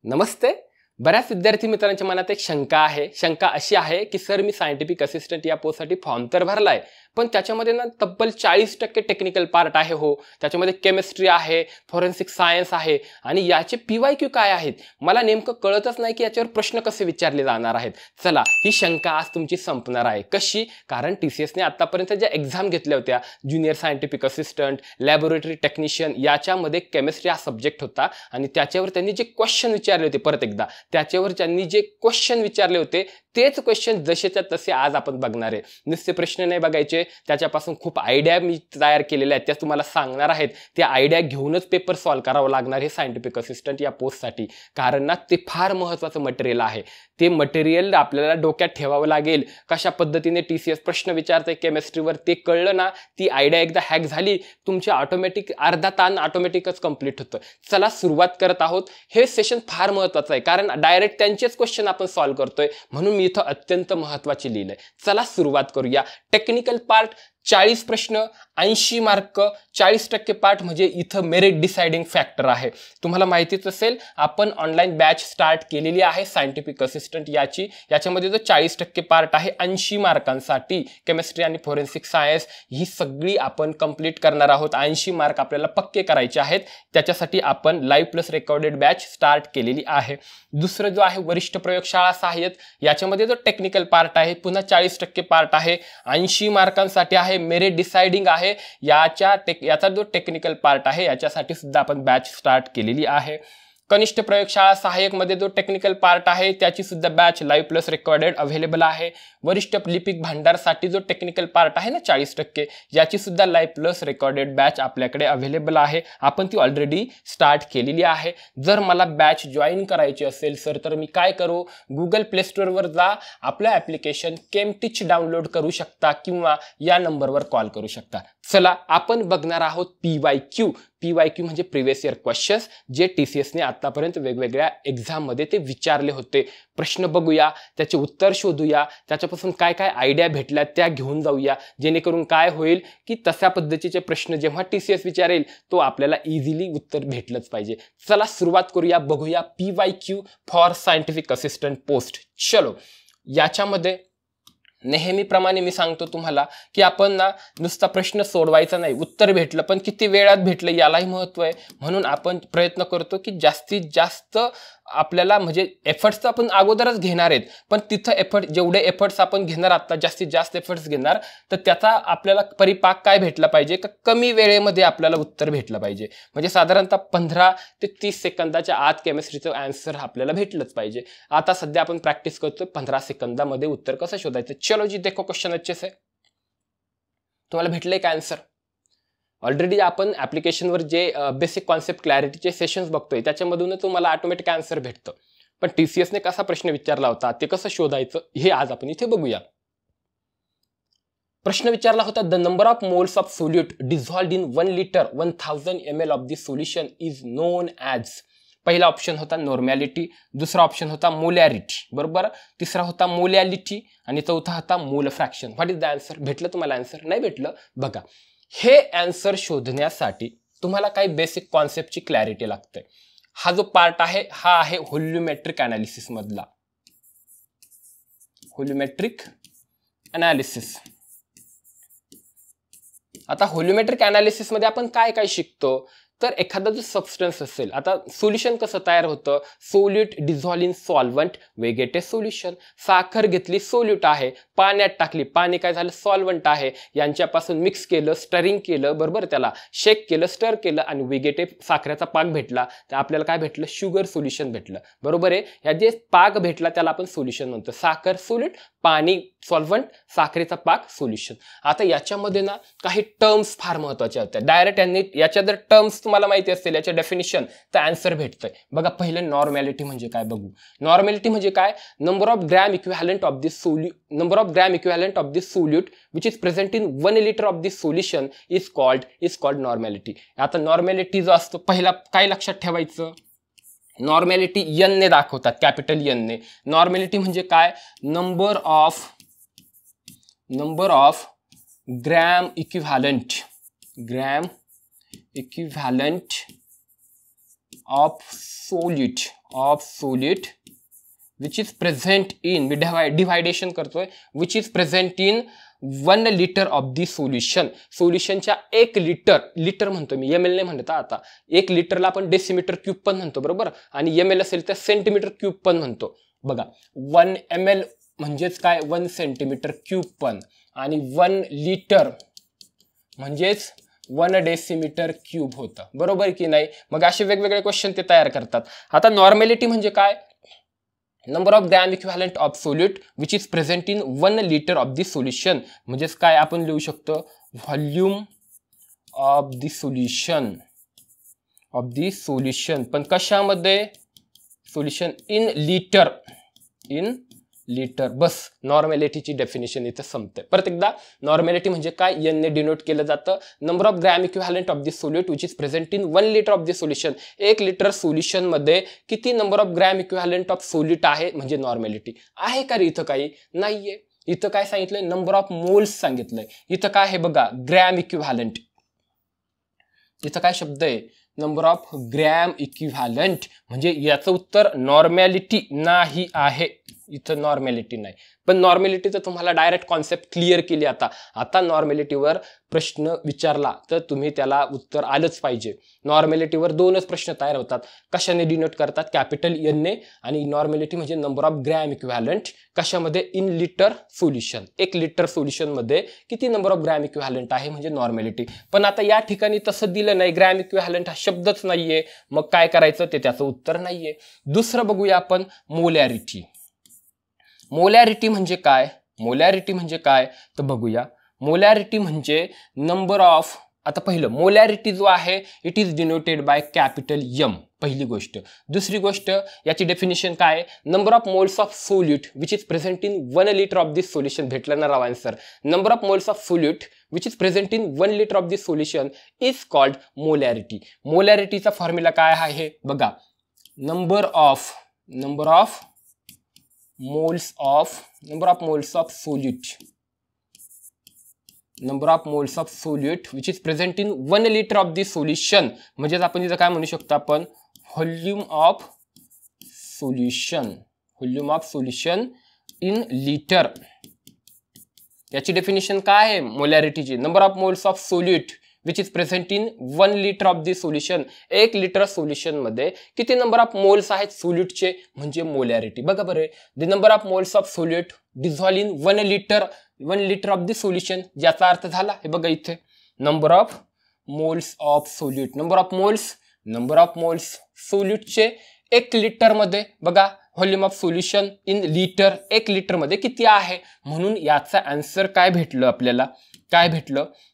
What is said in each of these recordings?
नमस्ते. बऱ्याच विद्यार्थी मित्रांच्या मनात एक शंका आहे. शंका अशी आहे की सर मी सायंटिफिक असिस्टंट या पोस्टसाठी फॉर्म तर भरलाय, पण त्याच्यामध्ये ना तब्बल 40% टेक्निकल पार्ट आहे. हो, त्याच्यामध्ये केमिस्ट्री आहे, फॉरेन्सिक सायन्स आहे आणि याचे PYQ काय आहेत मला नेमकं कळतच नाही की याच्यावर प्रश्न कसे विचारले जाणार आहेत. चला, ही शंका आज तुमची संपणार आहे. कशी? कारण TCSने आतापर्यंत ज्या एक्झाम घेतल्या होत्या, junior scientific assistant, laboratory technician, याच्यामध्ये केमिस्ट्री हा सब्जेक्ट होता आणि त्याच्यावर त्यांनी जे क्वेश्चन विचारले होते, परत एकदा त्याच्यावर त्यांनी जे क्वेश्चन विचारले होते तेच क्वेश्चन जसेच्या तसे आज आपण बघणार आहे. नुसते प्रश्न नाही बघायचे, त्याच्यापासून खूप आयडिया मी तयार केलेल्या आहेत, त्या तुम्हाला सांगणार आहेत. त्या आयडिया घेऊनच पेपर सॉल्व्ह करावं लागणार हे सायंटिफिक असिस्टंट या पोस्टसाठी. कारण ना ते फार महत्त्वाचं मटेरियल आहे. ते मटेरियल आपल्याला डोक्यात ठेवावं लागेल. कशा पद्धतीने TCS प्रश्न विचारते केमिस्ट्रीवर ते कळलं ना, ती आयडिया एकदा हॅक झाली, तुमची ऑटोमॅटिक अर्धा ताण ऑटोमॅटिकच कंप्लीट होतं. चला सुरुवात करत आहोत. हे सेशन फार महत्त्वाचं आहे कारण डायरेक्ट त्यांचेच क्वेश्चन आपण सॉल्व्ह करतोय, म्हणून मी इथं अत्यंत महत्त्वाचे लिहिलंय. चला सुरुवात करूया. टेक्निकल पार्ट 40 प्रश्न, 80 मार्क, 40% पार्ट म्हणजे इथं मेरिट डिसाइडिंग फॅक्टर आहे. तुम्हाला माहितीच असेल आपण ऑनलाईन बॅच स्टार्ट केलेली आहे सायंटिफिक असिस्टंट याची. याच्यामध्ये जो 40% पार्ट आहे 80 मार्कांसाठी केमिस्ट्री आणि फॉरेन्सिक सायन्स ही सगळी आपण कंप्लीट करणार आहोत. 80 मार्क आपल्याला पक्के करायचे आहेत. त्याच्यासाठी आपण live plus recorded batch start केलेली आहे. दुसरं जो आहे वरिष्ठ प्रयोगशाळा सहाय्यक, याच्यामध्ये जो टेक्निकल पार्ट आहे पुन्हा 40% पार्ट आहे, 80 मार्कांसाठी आहे, मेरिट डिसाइडिंग आहे. याचा जो टेक्निकल पार्ट आहे याच्यासाठी सुद्धा आपण बॅच स्टार्ट केलेली आहे. कनिष्ठ प्रयोगशाळा सहाय्यक मध्ये जो टेक्निकल पार्ट आहे त्याची सुद्धा batch live plus recorded available आहे. वरिष्ठ लिपिक भांडारसाठी जो टेक्निकल पार्ट आहे ना 40%, याची सुद्धा लाईव्ह प्लस रेकॉर्डेड बॅच आपल्याकडे अवेलेबल आहे. आपण ती ऑलरेडी स्टार्ट केलेली आहे. जर मला बॅच जॉईन करायची असेल सर तर मी काय करू? गुगल प्ले स्टोअरवर जा, आपलं ॲप्लिकेशन केमटीच डाउनलोड करू शकता किंवा या नंबरवर कॉल करू शकता. चला आपण बघणार आहोत PYQ. PYQ म्हणजे प्रिव्हियस इयर क्वेश्चन्स, जे TCSने आतापर्यंत वेगवेगळ्या एक्झाममध्ये ते विचारले होते. प्रश्न बघूया, त्याचे उत्तर शोधूया, त्याच्यापासून काय काय आयडिया भेटल्या त्या घेऊन जाऊया, जेणेकरून काय होईल की तशा पद्धतीचे प्रश्न जेव्हा TCS विचारेल तो आपल्याला इझिली उत्तर भेटलंच पाहिजे. चला सुरुवात करूया, बघूया PYQ for scientific assistant post. चलो, याच्यामध्ये नेहमीप्रमाणे मी सांगतो तुम्हाला की आपण ना नुसता प्रश्न सोडवायचा नाही, उत्तर भेटलं पण किती वेळात भेटलं यालाही महत्त्व आहे. म्हणून आपण प्रयत्न करतो की जास्तीत जास्त आपल्याला म्हणजे एफर्ट्स तर आपण अगोदरच घेणार आहेत, पण तिथं जेवढे एफर्ट्स आपण घेणार आता जास्तीत जास्त एफर्ट्स घेणार तर त्याचा आपल्याला परिपाक काय भेटला पाहिजे का कमी वेळेमध्ये आपल्याला उत्तर भेटलं पाहिजे. म्हणजे साधारणतः 15 ते 30 सेकंदाच्या आत केमिस्ट्रीचं आन्सर आपल्याला भेटलंच पाहिजे. आता सध्या आपण प्रॅक्टिस करतोय 15 सेकंदामध्ये उत्तर कसं शोधायचं. चलो जी देखो क्वेश्चन अच्छे से. तुम्हाला भेटलंय का आन्सर? ऑलरेडी आपण ॲप्लिकेशनवर जे बेसिक कॉन्सेप्ट क्लॅरिटीचे सेशन्स बघतोय त्याच्यामधूनच तुम्हाला ऑटोमॅटिक आन्सर भेटतं. पण TCSने कसा प्रश्न विचारला होता ते कसं शोधायचं हे आज आपण इथे बघूया. प्रश्न विचारला होता, the number of moles of solute dissolved in 1 litre 1000 ml of the solution is known as. पहिला ऑप्शन होता नॉर्मॅलिटी, दुसरा ऑप्शन होता मोलॅरिटी, बरोबर, तिसरा होता मोलॅलिटी आणि चौथा होता मोल fraction. What is the answer? भेटलं तुम्हाला आन्सर? नाही भेटलं? बघा, हे आन्सर शोधण्यासाठी तुम्हाला काही बेसिक कॉन्सेप्टची क्लॅरिटी लागते. हा जो पार्ट आहे हा आहे व्हॉल्यूमेट्रिक अनालिसिस मधला. Volumetric analysis. आता व्हॉल्यूमेट्रिक अनालिसिस मध्ये आपण काय काय शिकतो तर एखादा जो सबस्टन्स असेल, आता सोल्युशन कसं तयार होतं, solute dissolve in solvent way gate A solution. साखर घेतली, सोल्यूट आहे, पाण्यात टाकली, पाणी काय झालं, सॉल्व्हंट आहे, यांच्यापासून मिक्स केलं, स्टरिंग केलं, बरोबर, त्याला शेक केलं, स्टर केलं आणि वे गेट ए साखरेचा पाक भेटला. तर आपल्याला काय भेटलं? शुगर सोल्युशन भेटलं, बरोबर आहे. या जे पाक भेटला त्याला आपण सोल्युशन म्हणतो. साखर सोल्यूट, पाणी सॉल्व्हंट, साखरेचा पाक सोल्युशन. आता याच्यामध्ये ना काही टर्म्स फार महत्त्वाच्या होत्या. डायरेक्ट यांनी याच्या जर टर्म्स तुम्हाला माहिती असतील याचे डेफिनेशन तर आन्सर भेटतंय. बघा, पहिलं नॉर्मॅलिटी म्हणजे काय बघू. नॉर्मॅलिटी म्हणजे काय? Number of gram equivalent of this solute which is present in 1 litre of this solution is called normality. आता नॉर्मॅलिटी जो असतो पहिला काय लक्षात ठेवायचं, नॉर्मॅलिटी N ने दाखवतात, कॅपिटल N ने. नॉर्मॅलिटी म्हणजे काय? Number of gram equivalent of solute which is present in, मी डिव्हायडेशन करतोय, which is present in 1 litre of the solution. सोल्युशनच्या 1 लिटर म्हणतो मी, ml नाही म्हणत आता. 1 लिटरला आपण डेसिमीटर क्यूब पण म्हणतो बरोबर, आणि ml असेल तर सेंटीमीटर क्यूब पण म्हणतो. बघा 1 ml म्हणजेच काय 1 सेंटीमीटर क्यूब पण, आणि 1 लिटर म्हणजेच 1 डेसिमीटर क्यूब होतं बरोबर की नाही. मग असे वेगवेगळे क्वेश्चन ते तयार करतात. आता नॉर्मॅलिटी म्हणजे काय, number of gram equivalent of solute which is present in 1 litre of the solution. म्हणजेच काय आपण लिहू शकतो, व्हॉल्यूम ऑफ दी सोल्युशन, पण कशामध्ये, सोल्युशन इन लिटर. बस नॉर्मॅलिटीची डेफिनेशन इथं संपते. परत एकदा, नॉर्मॅलिटी म्हणजे काय, n ने डिनोट केलं जातं. Number of gram equivalent of the solute which is present in 1 litre of the solution. 1 litre solution मध्ये किती number of gram equivalent of solute आहे म्हणजे नॉर्मॅलिटी आहे का रे. इथं काही नाहीये. इथं काय सांगितलंय, नंबर ऑफ मोल्स सांगितलंय. इथं काय आहे बघा, ग्रॅम इक्विव्हॅलंट. इथं काय शब्द आहे, नंबर ऑफ ग्रॅम इक्विव्हॅलंट. म्हणजे याचं उत्तर नॉर्मॅलिटी नाही आहे. इथं नॉर्मॅलिटी नाही, पण नॉर्मॅलिटीचं तुम्हाला डायरेक्ट कॉन्सेप्ट क्लिअर केली. आता नॉर्मॅलिटीवर प्रश्न विचारला तर तुम्ही त्याला उत्तर आलंच पाहिजे. नॉर्मॅलिटीवर 2च प्रश्न तयार होतात. कशाने डिनोट करतात, कॅपिटल n ने, आणि नॉर्मॅलिटी म्हणजे नंबर ऑफ ग्रॅम इक्विव्हॅलंट कशामध्ये, in litre solution. 1 litre solution मध्ये किती नंबर ऑफ ग्रॅम इक्विव्हॅलंट आहे म्हणजे नॉर्मॅलिटी. पण आता या ठिकाणी तसं दिलं नाही, ग्रॅम इक्विव्हॅलंट हा शब्दच नाहीये. मग काय करायचं, ते त्याचं उत्तर नाहीये. दुसरं बघूया आपण, मोलॅरिटी. मोलॅरिटी म्हणजे काय, तर बघूया. मोलॅरिटी म्हणजे नंबर ऑफ, आता पहिलं मोलॅरिटी जो आहे it is denoted by capital M, पहिली गोष्ट. दुसरी गोष्ट, याची डेफिनेशन काय, number of moles of solute which is present in 1 litre of this solution. भेटलं ना राव answer. Number of moles of solute which is present in 1 litre of this solution is called molarity. मोलॅरिटीचा formula काय आहे बघा, number of moles of solute which is present in 1 litre of the solution. म्हणजेच आपण इथं काय म्हणू शकतो, आपण volume of solution in litre. याची डेफिनेशन काय आहे मोलॅरिटीची, number of moles of solute which is present in 1 litre of the solution. 1 litre solution मध्ये किती नंबर ऑफ मोल्स आहेत सोल्यूटचे म्हणजे मोलॅरिटी. बघा बरं, the number of moles of solute dissolve in 1 litre of the solution. ज्याचा अर्थ झाला, हे बघा इथे, number of moles of solute, number of moles सोल्यूटचे 1 लिटर मध्ये, बघा volume of solution in litre, 1 litre मध्ये किती आहे. म्हणून याचा आन्सर काय भेटलं आपल्याला,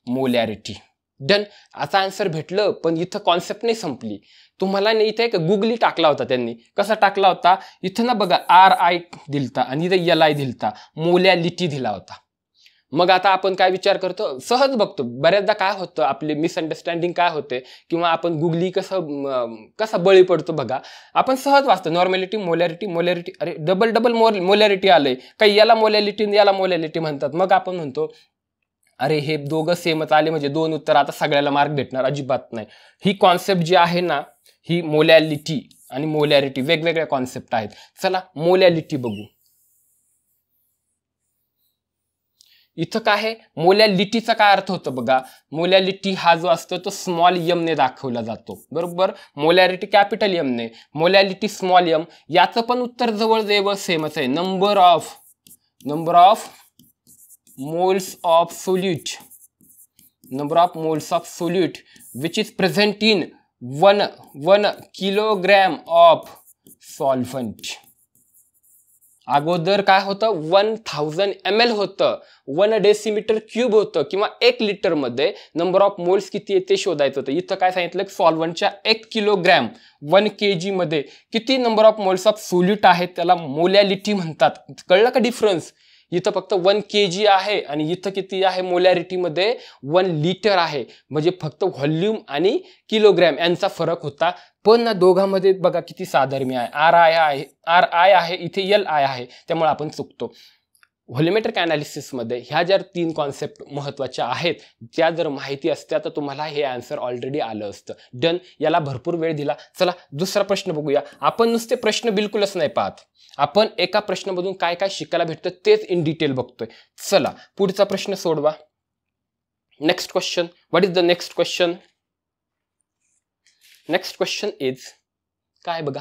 मोलॅरिटी. डन, आता आन्सर भेटलं. पण इथं कॉन्सेप्ट नाही संपली. तुम्हाला नाही, इथे एक गुगली टाकला होता त्यांनी. कसा टाकला होता, इथं ना बघा RI दिलता आणि इथं LI दिलता, मोलॅलिटी दिला होता. मग आता आपण काय विचार करतो, सहज बघतो. बऱ्याचदा काय होतं, आपली मिसअंडरस्टँडिंग काय होते, किंवा आपण गुगली कसा बळी पडतो बघा. आपण सहज वाचतो नॉर्मॅलिटी, मोलॅरिटी, अरे डबल मोलॅरिटी आलंय, काही याला मोलॅलिटी म्हणतात. मग आपण म्हणतो अरे हे दोघं सेमच आले म्हणजे 2 उत्तर, आता सगळ्याला मार्क भेटणार. अजिबात नाही. ही कॉन्सेप्ट जी आहे ना, ही मोलॅलिटी आणि मोलॅरिटी वेगवेगळ्या कॉन्सेप्ट आहेत. चला मोलॅलिटी बघू. इथं काय आहे, मोलॅलिटीचा काय अर्थ होतो बघा. मोलॅलिटी हा जो असतो तो स्मॉल m ने दाखवला जातो बरोबर, मोलॅरिटी कॅपिटल M ने, मोलॅलिटी स्मॉल m. याचं पण उत्तर जवळ सेमच आहे. Number of moles of solute which is present in 1 kilogram of solvent. अगोदर काय होतं, 1000 ml होतं, 1 डेसिमीटर क्यूब होतं, किंवा 1 लिटर मध्ये नंबर ऑफ मोल्स किती आहे ते शोधायचं होतं. इथं काय सांगितलं, सॉल्व्हंटच्या 1 किलोग्रॅम 1 kg मध्ये किती number of moles of solute आहेत, त्याला मोलॅलिटी म्हणतात. कळलं का डिफरन्स. इथं फक्त 1 kg आहे आणि इथं किती आहे, मोलॅरिटी मध्ये 1 लिटर आहे. म्हणजे फक्त व्हॉल्यूम आणि किलोग्रॅम यांचा फरक होता. पण ना दोघांमध्ये बघा किती साधर्म्य आहे. RI आहे, इथे LI आहे, त्यामुळे आपण चुकतो. व्हॉल्युमेट्रिक अनालिसिसमध्ये ह्या ज्या 3 कॉन्सेप्ट महत्त्वाच्या आहेत, त्या जर माहिती असत्या तर तुम्हाला हे आन्सर ऑलरेडी आलं असतं. डन. याला भरपूर वेळ दिला. चला दुसरा प्रश्न बघूया. आपण नुसते प्रश्न बिलकुलच नाही पाहत, आपण एका प्रश्नामधून काय काय शिकायला भेटतं तेच इन डिटेल बघतोय. चला पुढचा प्रश्न सोडवा. Next question. What is the next question? Next question is काय बघा,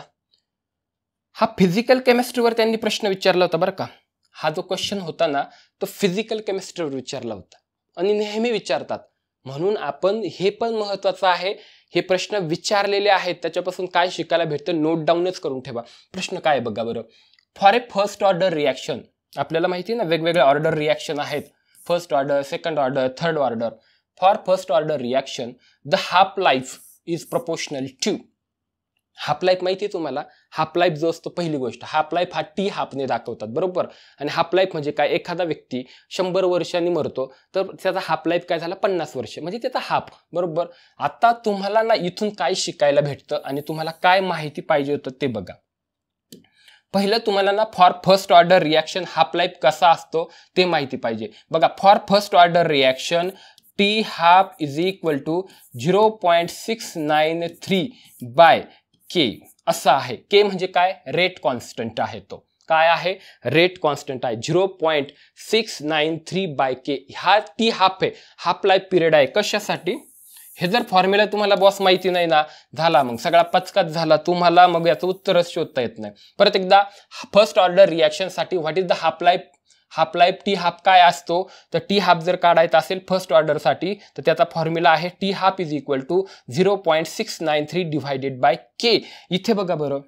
हा फिजिकल केमिस्ट्रीवर त्यांनी प्रश्न विचारला होता बरं का. हा जो क्वेश्चन होता ना तो फिजिकल केमिस्ट्रीवर विचारला होता आणि नेहमी विचारतात, म्हणून आपण हे पण महत्वाचं आहे, हे प्रश्न विचारलेले आहेत त्याच्यापासून काय शिकायला भेटतं नोट डाऊनच करून ठेवा. प्रश्न काय बघा बरं. For a first order reaction, आपल्याला माहिती आहे ना वेगवेगळे ऑर्डर रिॲक्शन आहेत, first order, second order, third order. For first order reaction the half life is proportional to. Half life माहिती आहे तुम्हाला, हाफ लाईफ जो असतो पहिली गोष्ट, हाफ लाईफ हा टी हाफने दाखवतात बरोबर. आणि हाफ लाईफ म्हणजे काय, एखादा व्यक्ती 100 वर्षांनी मरतो तर त्याचा हाफ लाईफ काय झाला 50 वर्ष, म्हणजे त्याचा हाफ बरोबर. आता तुम्हाला ना इथून काय शिकायला भेटतं आणि तुम्हाला काय माहिती पाहिजे होतं ते बघा. पहिलं तुम्हाला ना for first order reaction half life कसा असतो ते माहिती पाहिजे. बघा for first order reaction t half is equal to 0.693 by k असं आहे. के म्हणजे काय, रेट कॉन्स्टंट आहे. तो काय आहे, रेट कॉन्स्टंट आहे. 0.693 बाय के हा टी हाफ आहे, हाफ लाईफ पिरियड आहे. कशासाठी, हे जर फॉर्म्युला तुम्हाला बॉस माहिती नाही ना, झाला मग सगळा पचकाच झाला, तुम्हाला मग याचं उत्तरच शोधता येत नाही. परत एकदा फर्स्ट ऑर्डर रिॲक्शन साठी what is the half life, half life T half काय असतो, तर टी हाफ जर काढायचा असेल फर्स्ट ऑर्डर साठी तर त्याचा फॉर्म्युला आहे t half is equal to 0.693 divided by k. इथे बघा बरं,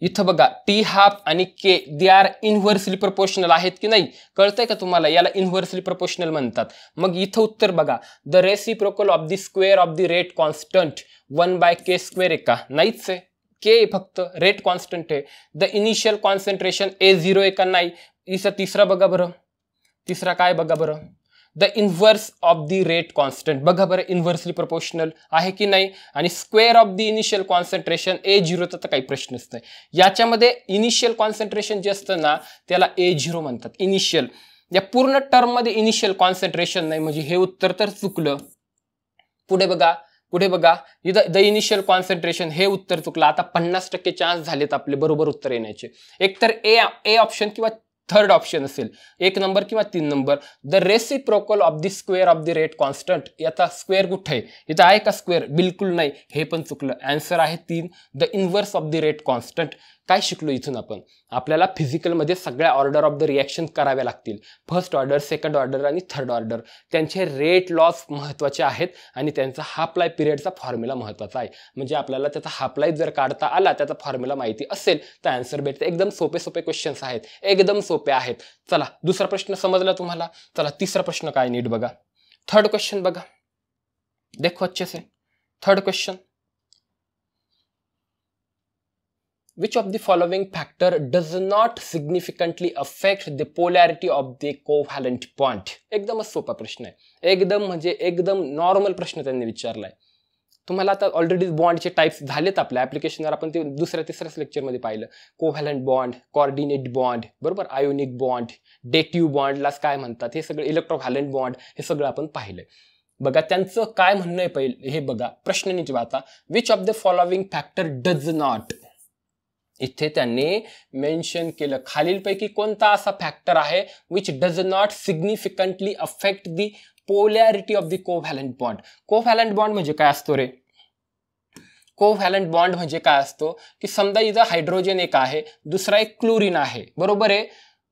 इथं बघा टी हाफ आणि k they are inversely proportional आहेत की नाही, कळतंय का तुम्हाला, याला इनव्हर्सली प्रपोर्शनल म्हणतात. मग इथं उत्तर बघा, the reciprocal of the square of the rate constant 1/k square आहे का, नाहीच आहे, के फक्त रेट कॉन्स्टंट आहे. द इनिशियल कॉन्सन्ट्रेशन A0 आहे का, नाही. तिसरा बघा बरं, तिसरा काय बघा बरं, the inverse of the rate constant बघा बरं, इन्व्हर्सली प्रोपोर्शनल आहे की नाही. आणि square of the initial concentration A0 तर काही प्रश्नच नाही. याच्यामध्ये इनिशियल कॉन्सन्ट्रेशन जे असतं ना त्याला A0 म्हणतात, इनिशियल. या पूर्ण टर्म मध्ये इनिशियल कॉन्सन्ट्रेशन नाही, म्हणजे हे उत्तर तर चुकलं. पुढे बघा, पुढे बघा, इथं द इनिशियल कॉन्सन्ट्रेशन हे उत्तर चुकलं. आता 50% चान्स झालेत आपले बरोबर उत्तर येण्याचे. एक तर ए ऑप्शन किंवा थर्ड ऑप्शन असेल, 1 नंबर किंवा 3 number. The reciprocal of the square of the rate constant, याचा स्क्वेअर कुठे आहे, इथं आहे का स्क्वेअर, बिलकुल नाही, हे पण चुकलं. आन्सर आहे 3, the inverse of the rate constant. काय शिकलो इथून आपण, आपल्याला फिजिकलमध्ये सगळ्या ऑर्डर ऑफ द रिॲक्शन कराव्या लागतील, फर्स्ट ऑर्डर, सेकंड ऑर्डर आणि थर्ड ऑर्डर. त्यांचे रेट लॉस महत्त्वाचे आहेत आणि त्यांचा हाफ लाईफ पिरियडचा फॉर्म्युला महत्त्वाचा आहे. म्हणजे आपल्याला त्याचा हाफ लाईफ जर काढता आला, त्याचा फॉर्म्युला माहिती असेल तर आन्सर भेटते. एकदम सोपे सोपे क्वेश्चन्स आहेत, एकदम सोपे आहेत. चला दुसरा प्रश्न समजला तुम्हाला. चला तिसरा प्रश्न काय नीट बघा. थर्ड क्वेश्चन बघा, देखो अच्छे से. Third question, which of the following factor does not significantly affect the polarity of the covalent bond? एकदमच सोपा प्रश्न आहे, एकदम म्हणजे एकदम नॉर्मल प्रश्न त्यांनी विचारलाय. तुम्हाला आता ऑलरेडी बॉन्डचे टाइप्स झालेत आपल्या ऍप्लिकेशनवर, आपण ते दुसऱ्या तिसऱ्याच लेक्चरमध्ये पाहिलं. कोव्हॅलंट बॉन्ड, कोऑर्डिनेट बॉन्ड बरोबर, आयोनिक बॉन्ड, डेटिव्ह बॉन्डलाच काय म्हणतात, हे सगळं इलेक्ट्रोव्हॅलंट बॉन्ड, हे सगळं आपण पाहिलंय. बघा त्यांचं काय म्हणणं आहे पहिले हे बघा, प्रश्न नीट वाचा. Which of the following factor does not, इथे त्यांनी मेन्शन केलं खालीलपैकी कोणता असा फॅक्टर आहे which does not significantly affect the polarity of the covalent bond. Covalent bond म्हणजे काय असतो रे, कोव्हॅलंट बॉन्ड म्हणजे काय असतो की समजा इथं हायड्रोजन एक आहे, दुसरा एक क्लोरीन आहे बरोबर आहे.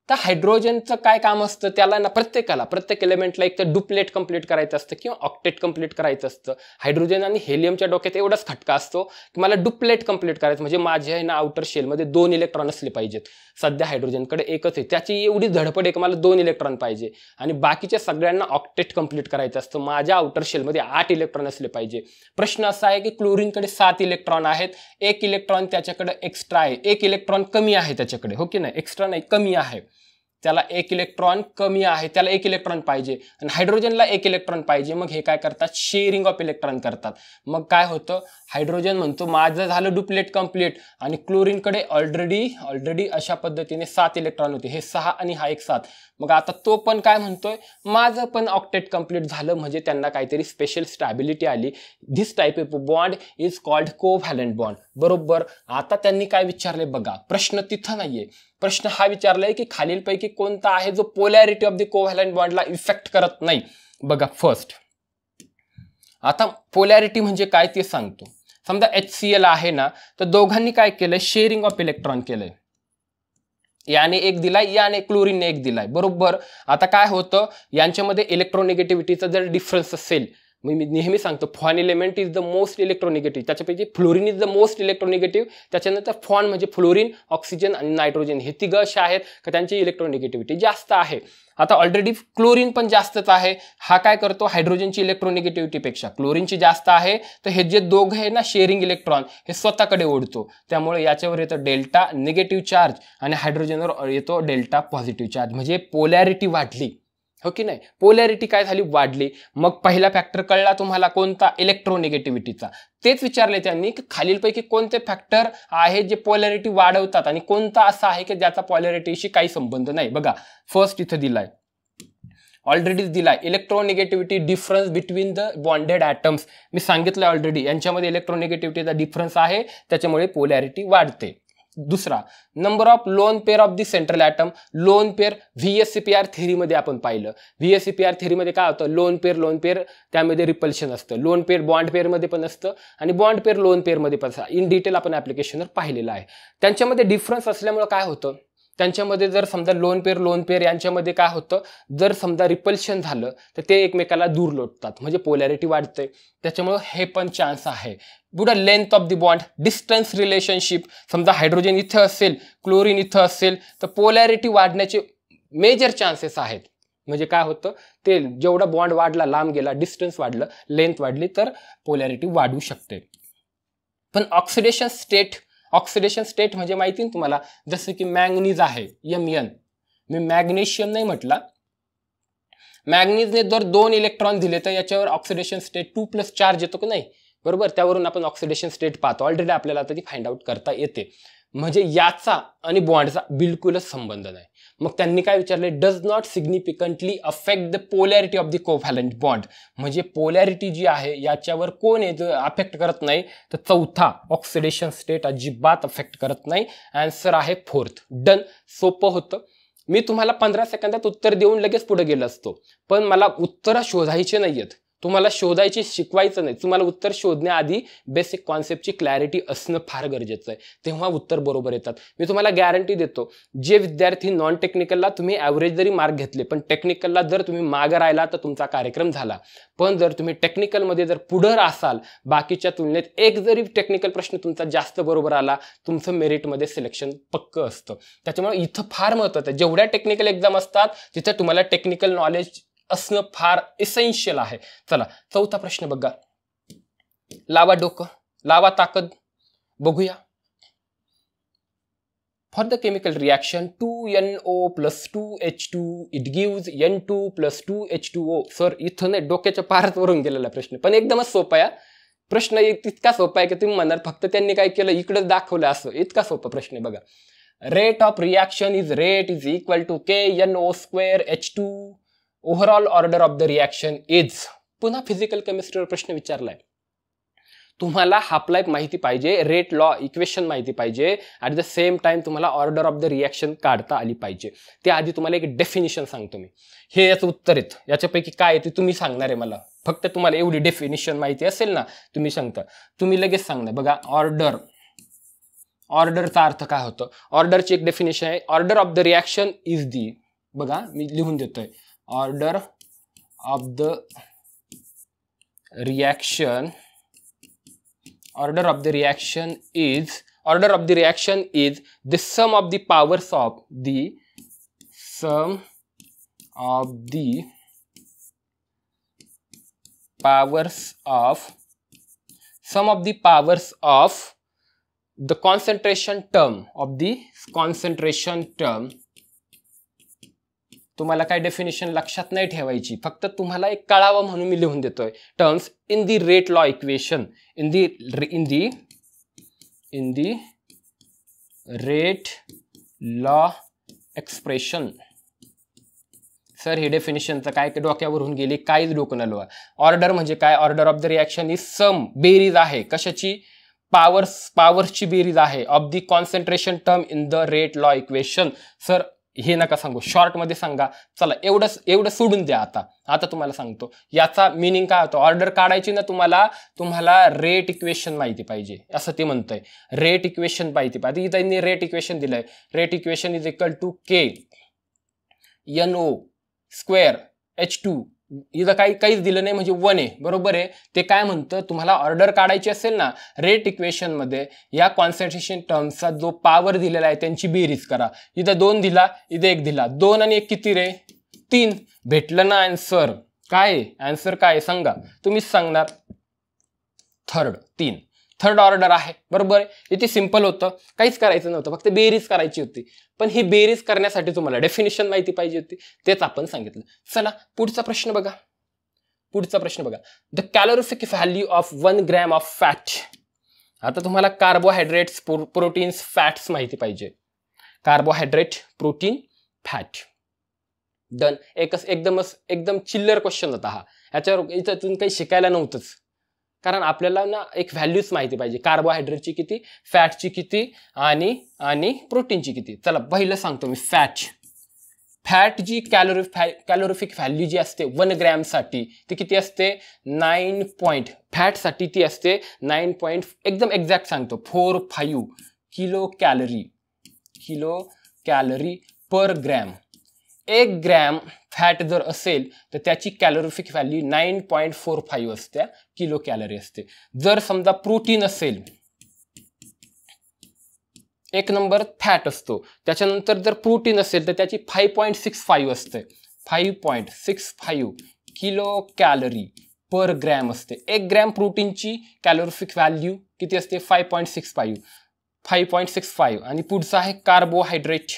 तर हायड्रोजनचं काय काम असतं, त्याला ना प्रत्येक एलिमेंटला एक तर डुप्लेट कंप्लीट करायचं असतं किंवा ऑक्टेट कंप्लीट करायचं असतं. हायड्रोजन आणि हेलियमच्या डोक्यात एवढाच खटका असतो की मला डुप्लेट कंप्लीट करायचं, म्हणजे माझ्या ना आउटर शेलमध्ये 2 इलेक्ट्रॉन असले पाहिजेत. सध्या हायड्रोजनकडे एकच आहे, त्याची एवढी धडपड आहे की मला 2 इलेक्ट्रॉन पाहिजे. आणि बाकीच्या सगळ्यांना ऑक्टेट कंप्लीट करायचं असतं, माझ्या आउटर शेलमध्ये 8 इलेक्ट्रॉन असले पाहिजे. प्रश्न असा आहे की क्लोरीनकडे 7 इलेक्ट्रॉन आहेत, 1 इलेक्ट्रॉन त्याच्याकडे एक्स्ट्रा आहे, 1 इलेक्ट्रॉन कमी आहे त्याच्याकडे, हो की नाही, एक्स्ट्रा नाही कमी आहे. त्याला एक इलेक्ट्रॉन कमी आहे, त्याला एक इलेक्ट्रॉन पाहिजे आणि हायड्रोजनला एक इलेक्ट्रॉन पाहिजे. मग हे काय करतात, शेअरिंग ऑफ इलेक्ट्रॉन करतात. मग काय होतं, हायड्रोजन म्हणतो माझं झालं डुप्लेट कंप्लीट आणि क्लोरीनकडे ऑलरेडी अशा पद्धतीने 7 इलेक्ट्रॉन होते, हे 6 आणि हा एक 7. मग आता तो पण काय म्हणतोय, माझं पण ऑक्टेट कंप्लीट झालं. म्हणजे त्यांना काहीतरी स्पेशल स्टॅबिलिटी आली. This type of bond is called covalent bond. बरोबर. आता त्यांनी काय विचारले बघा, प्रश्न तिथं नाहीये, प्रश्न हा विचारलाय की खालीलपैकी कोणता आहे जो पोलॅरिटी ऑफ द कोव्हॅलंट बॉन्डला इफेक्ट करत नाही. बघा फर्स्ट, आता पोलॅरिटी म्हणजे काय ते सांगतो. समजा HCl आहे ना, तर दोघांनी काय केलंय, शेअरिंग ऑफ इलेक्ट्रॉन केलंय. याने एक दिलाय, याने क्लोरीनने एक दिलाय. बरोबर. आता काय होतं, यांच्यामध्ये इलेक्ट्रोनिगेटिव्हिटीचा जर डिफरन्स असेल, मी नेहमी सांगतो फॉन एलिमेंट इज द मोस्ट इलेक्ट्रोनिगेटिव्ह, त्याच्यापैकी फ्लोरीन इज द मोस्ट इलेक्ट्रोनिगेटिव्ह. त्याच्यानंतर फॉन म्हणजे फ्लोरीन, ऑक्सिजन आणि नायट्रोजन, हे तिघं असे आहेत का त्यांची इलेक्ट्रोनिगेटिव्हिटी जास्त आहे. आता ऑलरेडी क्लोरीन पण जास्तच आहे. हा काय करतो, हायड्रोजनची इलेक्ट्रोनिगेटिव्हिटीपेक्षा क्लोरीनची जास्त आहे, तर हे जे दोघं आहे ना शेअरिंग इलेक्ट्रॉन, हे स्वतःकडे ओढतो. त्यामुळे याच्यावर येतं डेल्टा निगेटिव्ह चार्ज आणि हायड्रोजनवर येतो डेल्टा पॉझिटिव्ह चार्ज. म्हणजे पोलॅरिटी वाढली, हो की नाही. पोलॅरिटी काय झाली, वाढली. मग पहिला फॅक्टर कळला तुम्हाला कोणता, इलेक्ट्रोनिगेटिव्हिटीचा. तेच विचारले त्यांनी की खालीलपैकी कोणते फॅक्टर आहेत जे पोलॅरिटी वाढवतात आणि कोणता असा आहे की ज्याचा पोलॅरिटीशी काही संबंध नाही. बघा फर्स्ट इथं दिलाय, ऑलरेडीच दिलाय, electronegativity difference between the bonded atoms. मी सांगितलं ऑलरेडी, यांच्यामध्ये इलेक्ट्रोनिगेटिव्हिटीचा डिफरन्स आहे, त्याच्यामुळे पोलॅरिटी वाढते. दुसरा, number of lone pair of the central atom. Lone pair VSEPR थेरीमध्ये आपण पाहिलं. VSEPR थेरीमध्ये काय होतं, लोन पेअर त्यामध्ये रिपल्शन असतं. लोन पेअर बॉन्ड पेअरमध्ये पण असतं आणि बॉन्ड पेअर लोन पेअरमध्ये पण असतं. इन डिटेल आपण ॲप्लिकेशनवर पाहिलेलं आहे. त्यांच्यामध्ये डिफरन्स असल्यामुळे काय होतं, त्यांच्यामध्ये जर समजा लोन पेअर यांच्यामध्ये काय होतं, जर समजा रिपल्शन झालं तर ते एकमेकाला दूर लोटतात, म्हणजे पोलॅरिटी वाढते. त्याच्यामुळे हे पण चान्स आहे. पुढे length of the bond, distance relationship. समजा हायड्रोजन इथं असेल, क्लोरीन इथं असेल, तर पोलॅरिटी वाढण्याचे मेजर चान्सेस आहेत. म्हणजे काय होतं, ते जेवढा बॉन्ड वाढला, लांब गेला, डिस्टन्स वाढलं, लेंथ वाढली, तर पोलॅरिटी वाढू शकते. पण ऑक्सिडेशन स्टेट म्हणजे माहिती ना तुम्हाला, जसं की मॅंगनीज आहे Mn, मी मॅग्नेशियम नाही म्हटला. मॅग्नीजने जर 2 इलेक्ट्रॉन दिले तर याच्यावर ऑक्सिडेशन स्टेट 2+ चार्ज येतो की नाही. बरोबर. त्यावरून आपण ऑक्सिडेशन स्टेट पाहतो. ऑलरेडी आपल्याला आता ती फाइंड आउट करता येते. म्हणजे याचा आणि बॉन्डचा बिलकुलच संबंध नाही. मग त्यांनी काय विचारले, does not significantly affect the polarity of the covalent bond. म्हणजे पोलॅरिटी जी आहे याच्यावर कोण आहे अफेक्ट करत नाही, तर चौथा, ऑक्सिडेशन स्टेट अजिबात अफेक्ट करत नाही. आन्सर आहे फोर्थ. डन. सोपं होतं. मी तुम्हाला 15 सेकंदात उत्तर देऊन लगेच पुढे गेलो असतो, पण मला उत्तरं शोधायचे नाहीयेत. तुम्हाला शोधायची शिकवायचं नाही. तुम्हाला उत्तर शोधण्याआधी बेसिक कॉन्सेप्टची क्लॅरिटी असणं फार गरजेचं आहे, तेव्हा उत्तर बरोबर येतात. मी तुम्हाला गॅरंटी देतो, जे विद्यार्थी नॉन टेक्निकलला तुम्ही ॲव्हरेज जरी मार्क घेतले, पण टेक्निकलला जर तुम्ही मागं राहिला तर तुमचा कार्यक्रम झाला. पण जर तुम्ही टेक्निकलमध्ये जर पुढं असाल, बाकीच्या तुलनेत एक जरी टेक्निकल प्रश्न तुमचा जास्त बरोबर आला, तुमचं मेरिटमध्ये सिलेक्शन पक्कं असतं. त्याच्यामुळे इथं फार महत्त्वाचं आहे. जेवढ्या टेक्निकल एक्झाम असतात तिथं तुम्हाला टेक्निकल नॉलेज असणं फार इसेन्शियल आहे. चला चौथा प्रश्न बघा. लावा डोकं, लावा ताकद, बघूया. For the chemical reaction 2NO + 2H2 it gives N2 + 2H2O. Sir इथं नाही, डोक्याच्या पारच वरून गेलेला प्रश्न, पण एकदमच सोपा आहे. प्रश्न इतका सोपा आहे की तुम्ही म्हणाल फक्त त्यांनी काय केलं इकडेच दाखवलं असं. इतका सोपा प्रश्न आहे बघा. Rate of reaction is equal to KNO² H2. Overall order of the reaction is. पुन्हा फिजिकल केमिस्ट्रीवर प्रश्न विचारलाय. तुम्हाला हाफ लाईफ माहिती पाहिजे, रेट लॉ इक्वेशन माहिती पाहिजे, ॲट द सेम टाइम तुम्हाला ऑर्डर ऑफ द रिएक्शन काढता आली पाहिजे. त्याआधी तुम्हाला एक डेफिनिशन सांगतो मी. हे याचं उत्तर आहेत, याच्यापैकी काय आहे ते तुम्ही सांगणार आहे मला. फक्त तुम्हाला एवढी डेफिनिशन माहिती असेल ना, तुम्ही सांगता, तुम्ही लगेच सांगणार. बघा ऑर्डरचा अर्थ काय होतं. ऑर्डरची एक डेफिनेशन आहे, order of the reaction is the. बघा मी लिहून देतोय, order of the reaction is the sum of the powers of the concentration term तुम्हाला काय डेफिनेशन लक्षात नाही ठेवायची, फक्त तुम्हाला एक कळावं म्हणून मी लिहून देतोय. Terms in the rate law equation, in the rate law expression. Sir ही डेफिनेशनचं काय डोक्यावरून गेली, काहीच डोकं न लावा. ऑर्डर म्हणजे काय, order of the reaction is sum, बेरीज आहे कशाची, पावर्सची बेरीज आहे of the concentration term in the rate law equation. Sir हे नका सांगू, शॉर्टमध्ये सांगा. चला एवढं सोडून द्या. आता तुम्हाला सांगतो याचा मिनिंग काय होतं. ऑर्डर काढायची ना तुम्हाला रेट इक्वेशन माहिती पाहिजे, असं ते म्हणतंय. रेट इक्वेशन माहिती पाहिजे. त्यांनी रेट इक्वेशन दिलंय. Rate equation is equal to K NO square H2. इथं काहीच दिलं नाही म्हणजे 1 आहे. बरोबर आहे. ते काय म्हणतं, तुम्हाला ऑर्डर काढायची असेल ना रेट इक्वेशन मध्ये, या कॉन्सन्ट्रेशन टर्मचा जो पॉवर दिलेला आहे त्यांची बेरीज करा. इथं 2 दिला, इथं 1 दिला. 2 आणि 1 किती रे, 3. भेटलं ना आन्सर. काय आन्सर काय सांगा, तुम्हीच सांगणार. थर्ड ऑर्डर आहे. बरोबर आहे. इथे सिंपल होतं, काहीच करायचं नव्हतं, फक्त बेरीज करायची होती. पण ही बेरीज करण्यासाठी तुम्हाला डेफिनेशन माहिती पाहिजे होती, तेच आपण सांगितलं. चला पुढचा प्रश्न बघा. The calorific value of 1 gram of fat. आता तुम्हाला कार्बोहायड्रेट्स, प्रोटीन्स, फॅट्स माहिती पाहिजे. Carbohydrate, protein, fat. डन. एकदम चिल्लर क्वेश्चन होता हा. याच्यावर इथं काही शिकायला नव्हतंच, कारण आपल्याला ना एक व्हॅल्यूज माहिती पाहिजे. कार्बोहायड्रेटची किती, फॅटची किती आणि प्रोटीनची किती. चला पहिलं सांगतो मी. फॅट जी कॅलोरिफिक व्हॅल्यू जी असते 1 ग्रॅमसाठी ती किती असते, 9 फॅटसाठी ती असते 9 एकदम एक्झॅक्ट सांगतो 45 किलो कॅलरी पर ग्रॅम. 1 ग्रॅम फॅट जर असेल तर त्याची कॅलोरिफिक व्हॅल्यू 9.45 असते, किलो कॅलरी असते. जर समजा प्रोटीन असेल, 1 नंबर फॅट असतो, त्याच्यानंतर जर प्रोटीन असेल तर त्याची 5.65 असते. 5.65 किलो कॅलरी पर ग्रॅम असते. 1 ग्रॅम प्रोटीनची कॅलोरिफिक व्हॅल्यू किती असते, 5.65. आणि पुढचं आहे कार्बोहायड्रेट.